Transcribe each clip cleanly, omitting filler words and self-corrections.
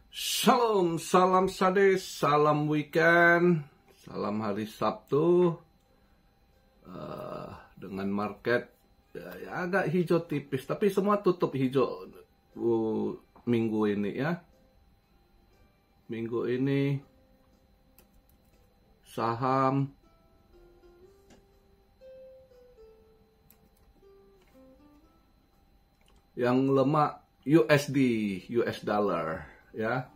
Shalom, salam sade, salam weekend, salam hari Sabtu. Dengan market ya, agak hijau tipis, tapi semua tutup hijau minggu ini ya. Minggu ini saham yang lemah USD, US dollar ya.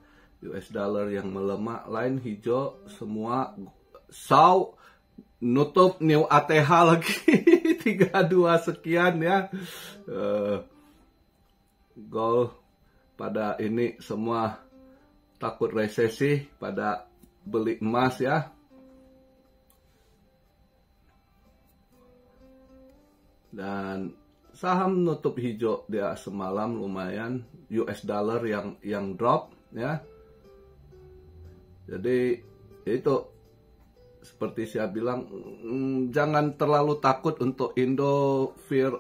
US dollar yang melemah, lain hijau semua. Sau nutup new ATH lagi 32 sekian ya. Gold pada ini semua takut resesi, pada beli emas ya. Dan saham nutup hijau dia semalam lumayan, US dollar yang drop ya. Jadi itu seperti saya bilang, jangan terlalu takut untuk Indo, fear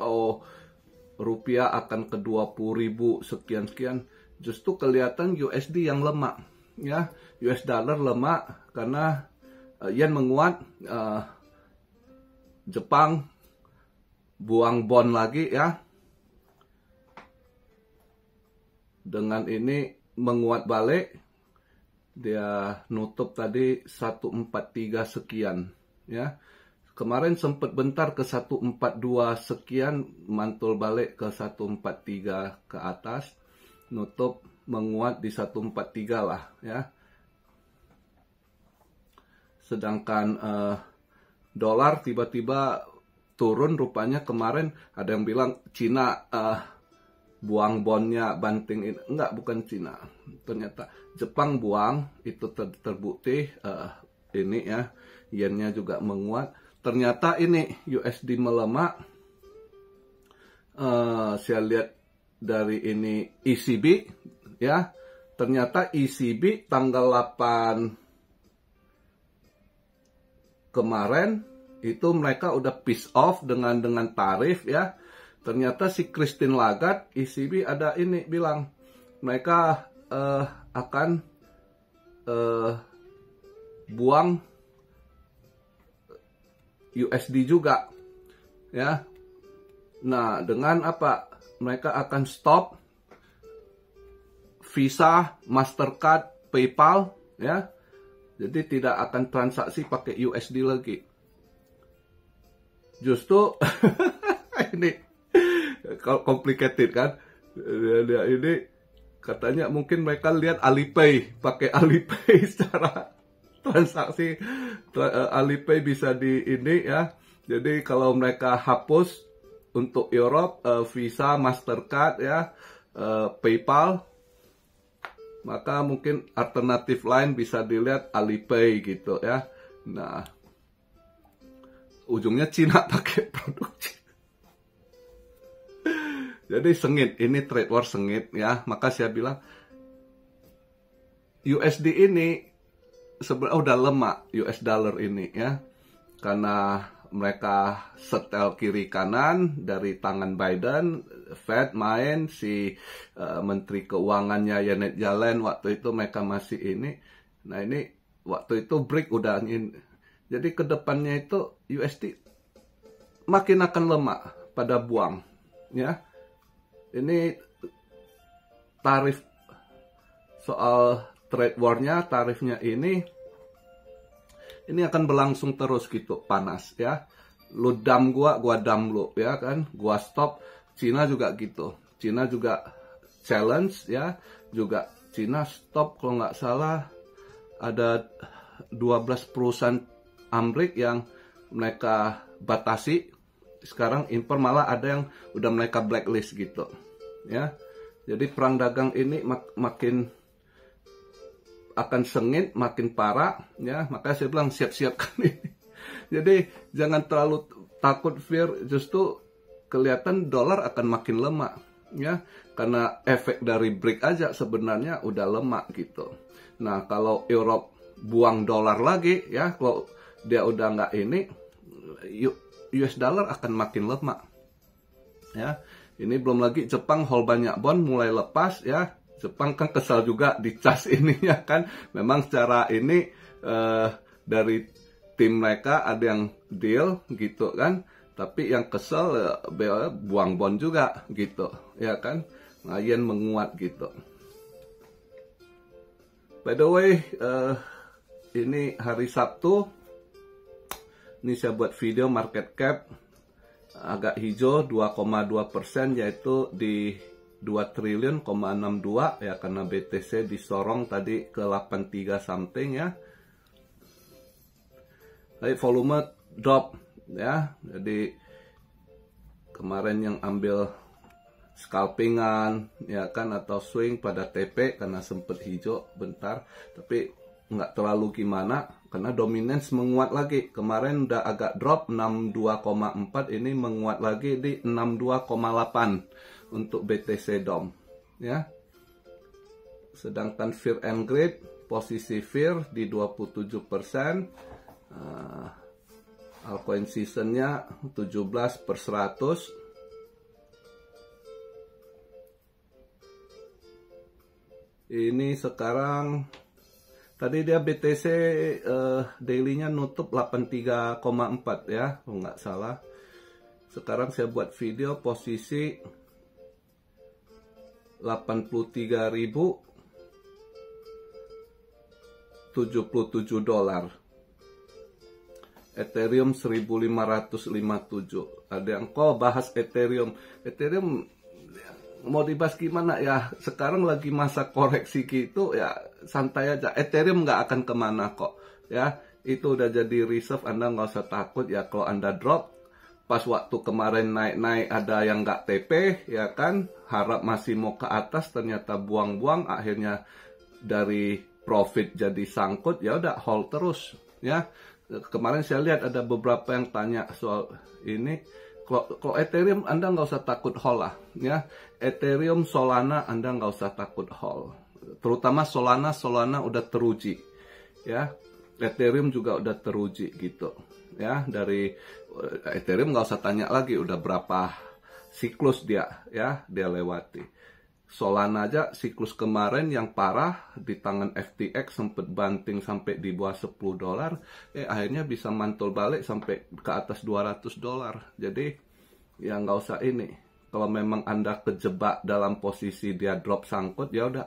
rupiah akan ke 20.000 sekian-sekian. Justru kelihatan USD yang lemah ya. US dollar lemah karena yen menguat, Jepang buang bond lagi ya. Dengan ini menguat balik. Dia nutup tadi 143 sekian ya. Kemarin sempat bentar ke 142 sekian, mantul balik ke 143 ke atas, nutup menguat di 143 lah ya. Sedangkan dolar tiba-tiba turun, rupanya kemarin ada yang bilang Cina buang bondnya, banting. Enggak, bukan Cina, ternyata Jepang buang, itu terbukti. Ini ya, yennya juga menguat. Ternyata ini USD melemah. Saya lihat dari ini ECB ya, ternyata ECB tanggal 8 kemarin itu mereka udah peace off dengan tarif ya. Ternyata si Christine Lagarde ECB ada ini bilang mereka akan buang USD juga ya. Nah, dengan apa? Mereka akan stop Visa, Mastercard, PayPal ya. Jadi tidak akan transaksi pakai USD lagi. Justru ini complicated kan. Ini katanya mungkin mereka lihat Alipay, pakai Alipay secara transaksi. Alipay bisa di ini ya. Jadi kalau mereka hapus untuk Europe, Visa, Mastercard ya, PayPal, maka mungkin alternatif lain bisa dilihat Alipay gitu ya. Nah, ujungnya Cina pakai produk Cina. Jadi sengit, ini trade war sengit ya. Maka saya bilang USD ini sebenarnya udah lemah, US dollar ini ya. Karena mereka setel kiri kanan dari tangan Biden, Fed main, si Menteri Keuangannya Janet Yellen waktu itu mereka masih ini. Nah ini waktu itu BRIC udah ini. Jadi kedepannya itu USD makin akan lemah pada buang ya. Ini tarif soal trade war-nya, tarifnya ini akan berlangsung terus gitu, panas ya. Lu dam gua dam lu ya kan. Gua stop, Cina juga gitu. Cina juga challenge ya. Juga Cina stop, kalau nggak salah ada 12 perusahaan Amrik yang mereka batasi. Sekarang impor malah ada yang udah mereka blacklist gitu ya. Jadi perang dagang ini makin akan sengit, makin parah ya. Makanya saya bilang siap-siapkan ini. Jadi jangan terlalu takut, fear. Justru kelihatan dolar akan makin lemah ya, karena efek dari BRIC aja sebenarnya udah lemah gitu. Nah kalau Europe buang dolar lagi ya, kalau dia udah nggak ini, US dollar akan makin lemah ya. Ini belum lagi Jepang hold banyak bond mulai lepas ya. Jepang kan kesal juga dicas ininya kan. Memang secara ini dari tim mereka ada yang deal gitu kan. Tapi yang kesel buang bond juga gitu, ya kan. Yen menguat gitu. By the way, ini hari Sabtu. Ini saya buat video market cap agak hijau 2,2%, yaitu di 2 triliun,62 ya, karena BTC disorong tadi ke 83 something ya. Tapi volume drop ya. Jadi kemarin yang ambil scalpingan ya kan atau swing pada TP karena sempet hijau bentar, tapi nggak terlalu gimana karena dominance menguat lagi. Kemarin udah agak drop 62,4, ini menguat lagi di 62,8 untuk BTC DOM ya. Sedangkan Fear and Greed, posisi Fear di 27%, altcoin seasonnya 17/100. Ini sekarang tadi dia BTC daily-nya nutup 83,4 ya, kalau nggak salah. Sekarang saya buat video posisi 83.077 dolar. Ethereum 1557. Ada yang kok bahas Ethereum. Ethereum mau dibahas gimana ya, sekarang lagi masa koreksi gitu ya, santai aja. Ethereum nggak akan kemana kok ya, itu udah jadi reserve. Anda nggak usah takut ya kalau Anda drop pas waktu kemarin naik-naik, ada yang nggak TP ya kan, harap masih mau ke atas, ternyata buang-buang, akhirnya dari profit jadi sangkut, ya udah hold terus ya. Kemarin saya lihat ada beberapa yang tanya soal ini. Kalau Ethereum Anda nggak usah takut hold lah ya. Ethereum, Solana Anda nggak usah takut hold. Terutama Solana udah teruji ya. Ethereum juga udah teruji gitu ya. Dari Ethereum nggak usah tanya lagi, udah berapa siklus dia ya dia lewati. Solana aja siklus kemarin yang parah di tangan FTX sempet banting sampai di bawah 10 dolar, akhirnya bisa mantul balik sampai ke atas 200 dolar. Jadi ya nggak usah ini. Kalau memang Anda kejebak dalam posisi dia drop sangkut, ya udah,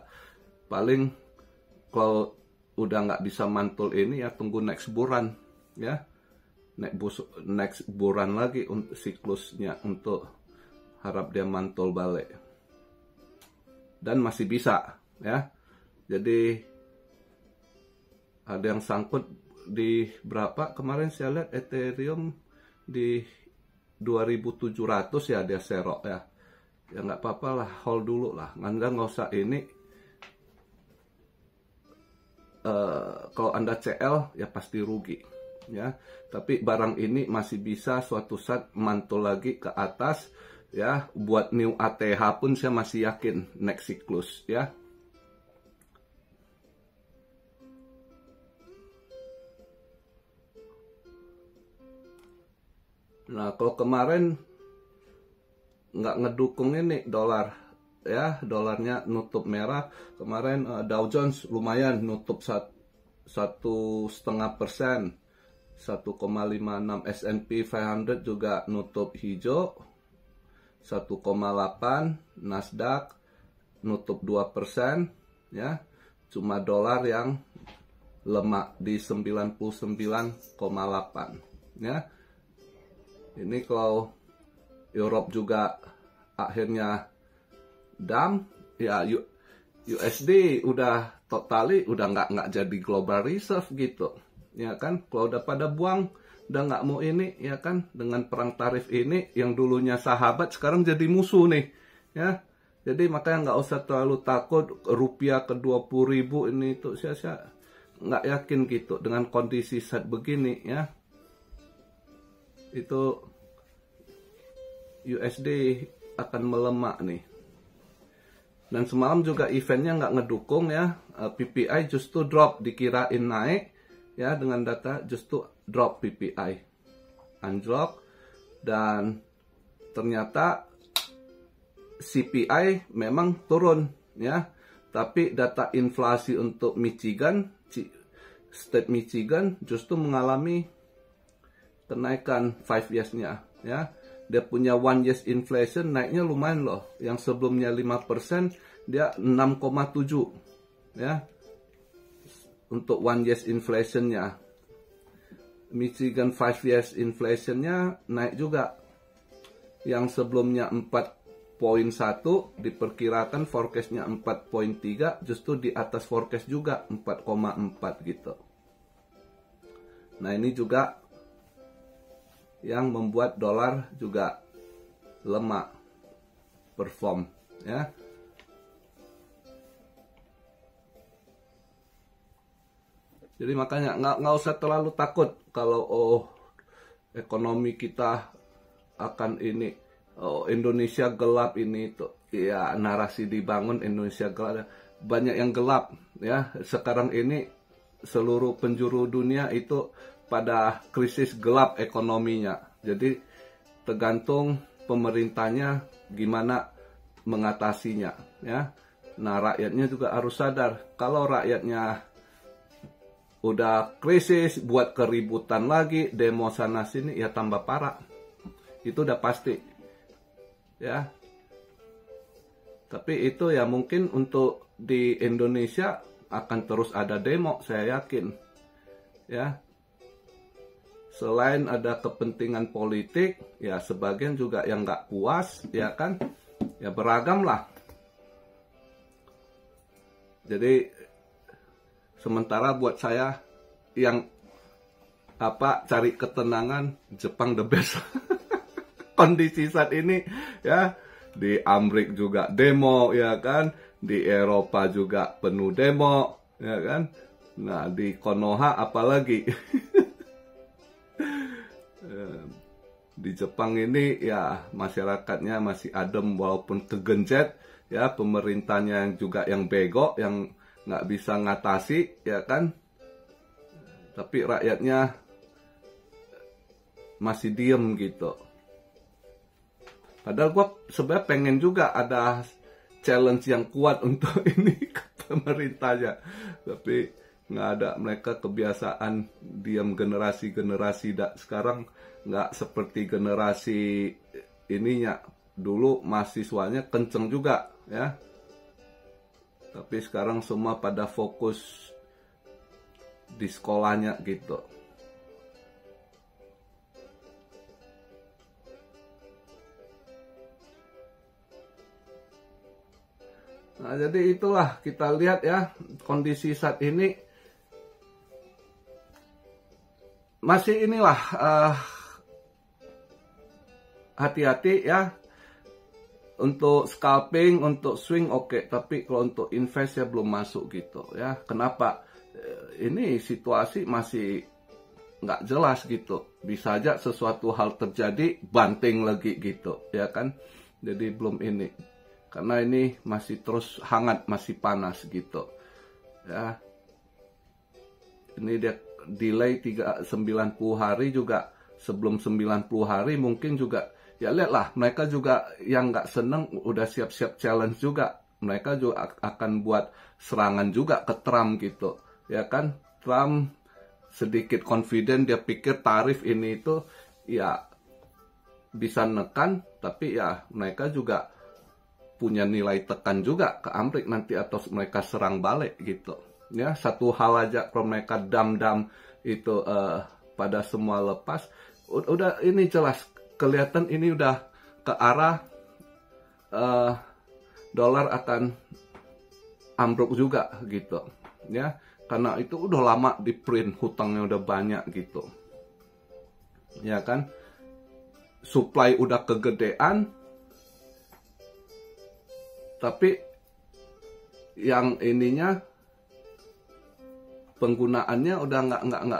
paling kalau udah nggak bisa mantul ini ya tunggu next bulan ya. Next bulan lagi untuk siklusnya, untuk harap dia mantul balik. Dan masih bisa ya. Jadi ada yang sangkut di berapa kemarin saya lihat Ethereum di 2700 ya, dia serok ya. Ya nggak apa-apa lah, hold dulu lah. Anda nggak usah ini. Kalau Anda CL ya pasti rugi ya. Tapi barang ini masih bisa suatu saat mantul lagi ke atas ya. Buat new ATH pun saya masih yakin next siklus ya. Nah, kalau kemarin nggak ngedukung ini dolar ya, dolarnya nutup merah kemarin. Dow Jones lumayan nutup 1,5%, 1,56. S&P 500 juga nutup hijau 1,8. Nasdaq nutup 2% ya. Cuma dolar yang lemah di 99,8 ya. Ini kalau Europe juga akhirnya dump ya, USD udah totali udah nggak jadi global reserve gitu ya kan. Kalau udah pada buang, udah nggak mau ini ya kan. Dengan perang tarif ini yang dulunya sahabat sekarang jadi musuh nih ya. Jadi makanya nggak usah terlalu takut rupiah ke 20.000 ini tuh. Saya nggak yakin gitu dengan kondisi saat begini ya. Itu USD akan melemah nih. Dan semalam juga eventnya nggak ngedukung ya. PPI justru drop, dikirain naik ya, dengan data justru drop PPI, anjlok. Dan ternyata CPI memang turun ya. Tapi data inflasi untuk Michigan, State Michigan justru mengalami kenaikan 5 years-nya, ya. Dia punya 1 years inflation naiknya lumayan loh. Yang sebelumnya 5%, dia 6,7, ya. Untuk 1 years inflation-nya. Michigan 5 years inflation-nya naik juga. Yang sebelumnya 4,1, diperkirakan forecast-nya 4,3, justru di atas forecast juga 4,4 gitu. Nah, ini juga yang membuat dolar juga lemah perform, ya. Jadi makanya nggak usah terlalu takut kalau ekonomi kita akan ini, Indonesia gelap ini itu, ya narasi dibangun Indonesia gelap, banyak yang gelap, ya. Sekarang ini seluruh penjuru dunia itu pada krisis gelap ekonominya. Jadi tergantung pemerintahnya gimana mengatasinya, ya. Nah, rakyatnya juga harus sadar kalau rakyatnya udah krisis, buat keributan lagi, demo sana sini, ya tambah parah. Itu udah pasti, ya. Tapi itu ya mungkin untuk di Indonesia akan terus ada demo, saya yakin, ya. Selain ada kepentingan politik, ya sebagian juga yang nggak puas, ya kan, ya beragam lah. Jadi sementara buat saya yang cari ketenangan, Jepang the best. Kondisi saat ini, ya, di Amerika juga demo, ya kan, di Eropa juga penuh demo, ya kan. Nah, di Konoha apalagi. Di Jepang ini ya masyarakatnya masih adem walaupun kegencet, ya, pemerintahnya yang juga yang bego, yang nggak bisa ngatasi, ya kan. Tapi rakyatnya masih diem gitu. Padahal gue sebenarnya pengen juga ada challenge yang kuat untuk ini ke pemerintahnya. Tapi nggak ada, mereka kebiasaan diam generasi-generasi. Sekarang nggak seperti generasi ininya. Dulu mahasiswanya kenceng juga, ya. Tapi sekarang semua pada fokus di sekolahnya gitu. Nah, jadi itulah kita lihat ya, kondisi saat ini masih inilah, hati-hati ya. Untuk scalping, untuk swing oke, tapi kalau untuk invest ya belum masuk gitu ya. Kenapa? Ini situasi masih nggak jelas gitu. Bisa aja sesuatu hal terjadi, banting lagi gitu, ya kan? Jadi belum ini. Karena ini masih terus hangat, masih panas gitu. Ya. Ini dia delay 90 hari juga, sebelum 90 hari mungkin juga, ya lihatlah, mereka juga yang nggak seneng udah siap-siap challenge juga. Mereka juga akan buat serangan juga ke Trump gitu, ya kan. Trump sedikit confident, dia pikir tarif ini itu ya bisa nekan, tapi ya mereka juga punya nilai tekan juga ke Amerika nanti, atau mereka serang balik gitu. Ya, satu hal aja kalau mereka dam-dam itu pada semua lepas, udah ini jelas kelihatan ini udah ke arah dolar akan ambruk juga gitu, ya, karena itu udah lama di print, hutangnya udah banyak gitu, ya kan, supply udah kegedean, tapi yang ininya penggunaannya udah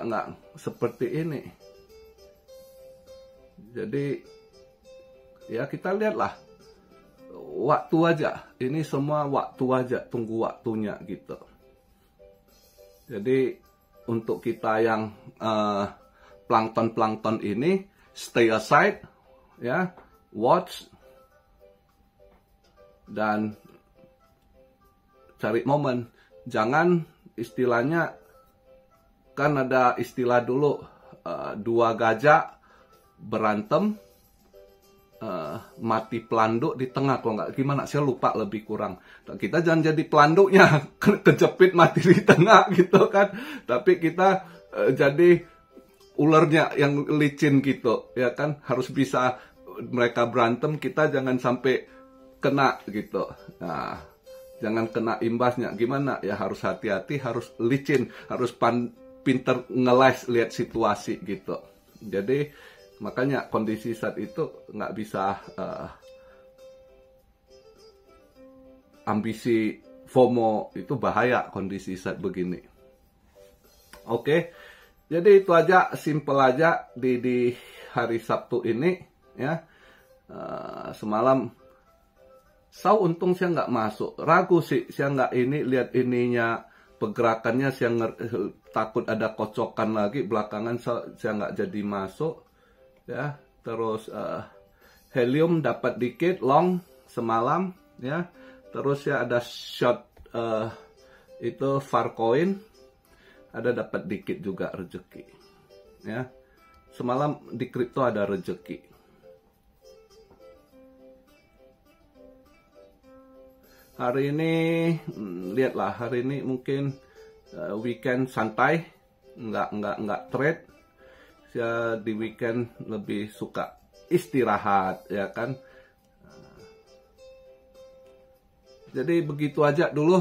nggak seperti ini. Jadi ya kita lihatlah, waktu aja, ini semua waktu aja, tunggu waktunya gitu. Jadi untuk kita yang plankton ini, stay aside, ya, watch, dan cari momen. Jangan istilahnya, kan ada istilah dulu, dua gajah berantem, mati pelanduk di tengah, kalau nggak gimana, saya lupa lebih kurang. Kita jangan jadi pelanduknya, kejepit mati di tengah gitu kan, tapi kita jadi ularnya yang licin gitu, ya kan, harus bisa mereka berantem, kita jangan sampai kena gitu. Nah, jangan kena imbasnya. Gimana ya, harus hati-hati, harus licin, harus pinter ngeles lihat situasi gitu. Jadi makanya kondisi saat itu nggak bisa ambisi FOMO, itu bahaya kondisi saat begini. Oke, jadi itu aja, simple aja di hari Sabtu ini ya. Semalam saya untung saya nggak masuk, ragu sih saya nggak ini, lihat ininya pergerakannya, saya takut ada kocokan lagi belakangan, saya nggak jadi masuk ya. Terus helium dapat dikit long semalam ya. Terus ya ada short itu Farcoin, ada dapat dikit juga rezeki ya. Semalam di kripto ada rezeki. Hari ini lihatlah, hari ini mungkin weekend santai, nggak trade. Saya di weekend lebih suka istirahat ya kan. Jadi begitu aja dulu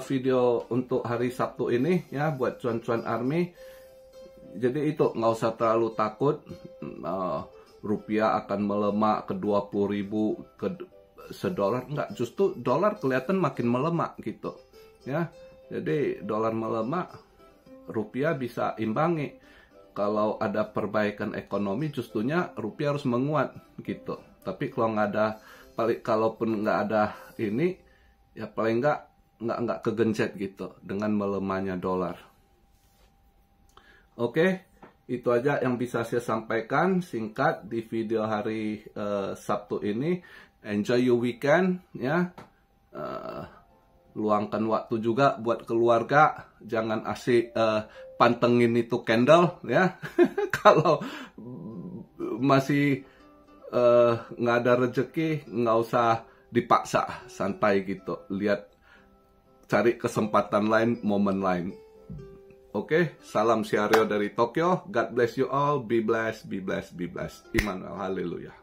video untuk hari Sabtu ini ya, buat cuan-cuan army. Jadi itu nggak usah terlalu takut rupiah akan melemah ke 20.000 ke $1, enggak, justru dolar kelihatan makin melemah gitu ya. Jadi dolar melemah, rupiah bisa imbangi. Kalau ada perbaikan ekonomi, justrunya rupiah harus menguat gitu. Tapi kalau nggak ada, kalaupun nggak ada ini, ya paling nggak kegencet gitu dengan melemahnya dolar. Oke, itu aja yang bisa saya sampaikan singkat di video hari Sabtu ini. Enjoy your weekend ya. Luangkan waktu juga buat keluarga. Jangan asik pantengin itu candle ya. Kalau masih nggak ada rezeki, nggak usah dipaksa, santai gitu. Lihat, cari kesempatan lain, momen lain. Oke, salam Siario dari Tokyo. God bless you all. Be blessed, be blessed, be blessed. Immanuel, haleluya.